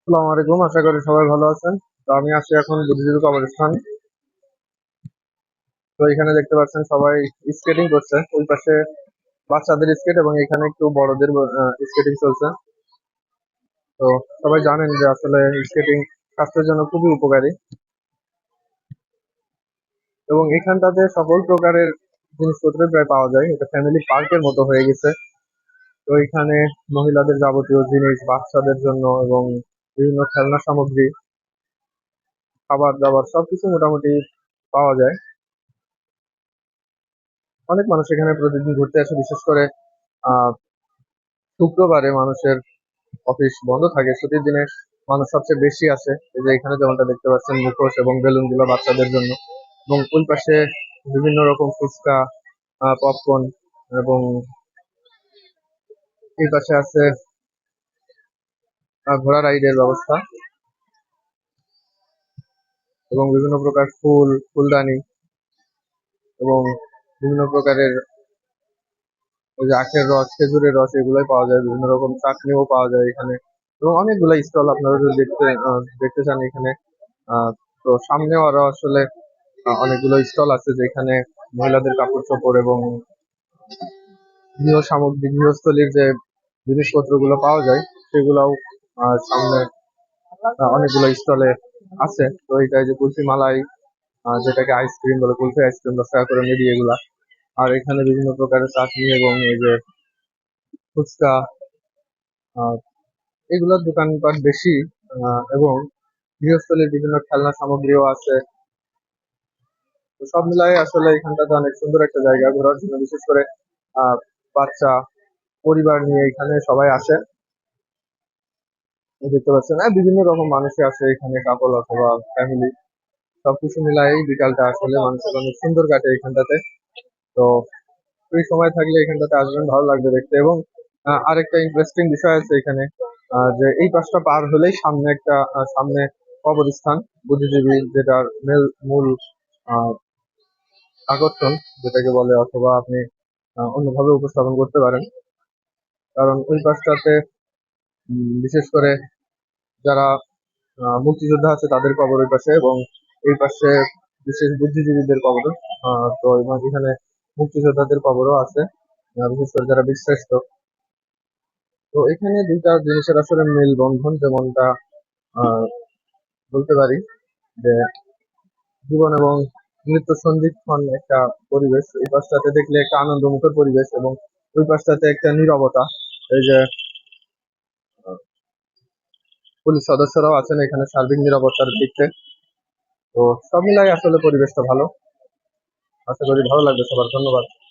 আসসালামু আলাইকুম, আশা করি সবাই ভালো আছেন। তো আমি আছি এখন বুদ্ধিজীবী কবরস্থান। তো এখানে দেখতে পাচ্ছেন সবাই স্কেটিং করছে। ওই পাশে বাচ্চাদের স্কেট এবং এখানে একটু বড়দের স্কেটিং চলছে। তো সবাই জানেন যে আসলে স্কেটিং স্বাস্থ্যের জন্য খুবই উপকারী এবং এখানটাতে সকল প্রকারের জিনিসপত্র প্রায় পাওয়া যায়। এটা ফ্যামিলি পার্কের মতো হয়ে গেছে। তো এখানে মহিলাদের যাবতীয় জিনিস, বাচ্চাদের জন্য এবং বিভিন্ন খেলনা সামগ্রী, খাবার দাবার সবকিছু মোটামুটি পাওয়া যায়। অনেক মানুষ এখানে প্রতিদিন ঘুরতে আসে, বিশেষ করে আহ শুক্রবারে মানুষের অফিস বন্ধ থাকে, ছুটির দিনে মানুষ সবচেয়ে বেশি আসে। এই যে এখানে যেমনটা দেখতে পাচ্ছেন, মুখোশ এবং বেলুন গুলো বাচ্চাদের জন্য, এবং ওই পাশে বিভিন্ন রকম ফুচকা, পপকর্ন, এবং এই পাশে আছে ঘোড়া রাইডের ব্যবস্থা এবং বিভিন্ন প্রকার ফুল, ফুলদানি এবং বিভিন্ন প্রকারের ওই যে আখের রস, খেজুরের রস, এগুলোই পাওয়া যায়। বিভিন্ন রকম চাটনিও পাওয়া যায় এখানে এবং অনেকগুলো স্টল আপনারা যদি দেখতে চান এখানে। আহ তো সামনেও আরো আসলে অনেকগুলো স্টল আছে যেখানে মহিলাদের কাপড় চোপড় এবং গৃহ সামগ্রী, গৃহস্থলীর যে জিনিসপত্র গুলো পাওয়া যায় সেগুলাও সামনে অনেকগুলো স্টলে আছে। তো এটা যে কুলফি মালাই, যেটাকে আইসক্রিম বলে, কুলফি আইসক্রিম 10 টাকা করে মিলিয়ে এগুলা। আর এখানে বিভিন্ন প্রকারের চাটনি এবং এই যে ফুচকা, আহ এগুলোর দোকানপাট বেশি। এবং গৃহস্থলীর বিভিন্ন খেলনা সামগ্রীও আছে। তো সব মিলাই আসলে এখানটাতে অনেক সুন্দর একটা জায়গা ঘোরার জন্য, বিশেষ করে আহ বাচ্চা পরিবার নিয়ে এখানে সবাই আসে। এই দেখতে পাচ্ছেন বিভিন্ন রকম মানুষই আসে এখানে, কাপল অথবা ফ্যামিলি, সবকিছু মিলাই বিকালটা আসলে মানুষের অনেক সুন্দর কাটে এখানটাতে। তো ফ্রি সময় থাকলে এখানটাতে আসবেন, ভালো লাগবে দেখতে। এবং আরেকটা ইন্টারেস্টিং বিষয় আছে এখানে, যে এই পাশটা পার হলেই সামনে একটা সামনে কবরস্থান, বুদ্ধিজীবী, যেটার মূল আহ আকর্ষণ যেটাকে বলে, অথবা আপনি অন্যভাবে উপস্থাপন করতে পারেন। কারণ ওই পাশটাতে বিশেষ করে যারা মুক্তিযোদ্ধা আছে তাদের কবর ওই পাশে, এবং এই পাশে বিশেষ বুদ্ধিজীবীদের কবর। তো এবং এখানে মুক্তিযোদ্ধাদের কবরও আছে, বিশেষ করে যারা বীরশ্রেষ্ঠ। তো এখানে দুইটা জিনিসের আসলে মেলবন্ধন, যেমনটা আহ বলতে পারি যে জীবন এবং মৃত্যু সন্ধিক্ষণ একটা পরিবেশ। এই পাশটাতে দেখলে একটা আনন্দমুখর পরিবেশ, এবং ওই পাশটাতে একটা নীরবতা। এই যে পুলিশ সদস্যরাও আছেন এখানে সার্বিক নিরাপত্তার দিকতে। তো সব মিলাই আসলে পরিবেশটা ভালো। আশা করি ভালো লাগবে সবার। ধন্যবাদ।